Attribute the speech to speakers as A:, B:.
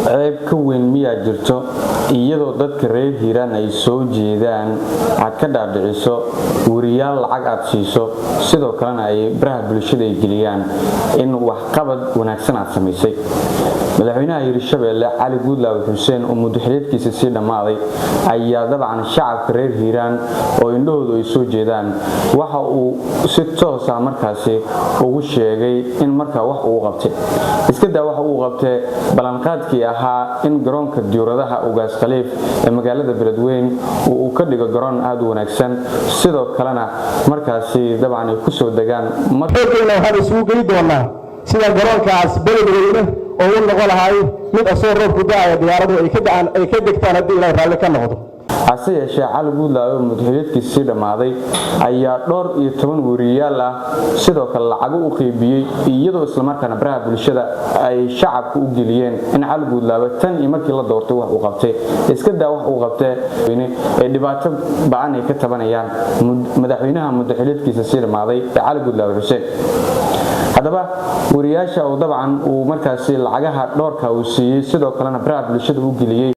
A: ceeb ka weyn miyaa jirto iyadoo dadka reer Hiiraan ay soo jeedaan aad ka dhaadhiciso wariyaal lacag aad siiso sidoo kalena ay baraha bulshada ay geliyaan in wax qabad wanaagsan aad samaysay madaxweynaha Hiirshabeelle Cali Guudlaaw Xuseen oo mudxiliidkiisa si dhamaaday ayaa dabcan shacabka reer Hiiraan oo indhahoodu ay soo jeedaan waxa uu si toos ah markaasi ugu sheegay in marka wax uu qabtay iska daa wax uu qabtay balanqaadkii ahaa in garoonka diyaaradaha Ugaas Khaliif ee magaalada Beledweyne uu ka dhigo garoon aad u wanaagsan sidoo kalena markaasi dabcan ay ku soo dagaan
B: markayna waxa isugu gali doonaa sida garoonkaas Beledweyne oo uu noqon lahaay mid asoo roobku daaya diyaaradu ay ka degtaan hadii Ilaahay raalli ka noqdo
A: hase yeeshee Cali Guudlaaw mudxiliidkiisa si dhamaaday ayaa dhowr iyo 10 wariyaal ah sidoo kale lacag u qaybiyay iyadoo isla markaana baraha bulshada ay shacabku u geliyeen in Cali Guudlaaw tan iyo markii la doortay wax uu qabtay iska daa wax uu qabtay ee dhibaato ba'an ay ka tabanayaan madaxweynaha mudxiliidkiisa si dhamaaday Cali Guudlaaw Xuseen hadaba wariyaasha oo dabcan uu markaasi lacagaha dhowrka uu siiyay sidoo kalena baraha bulshada u geliyay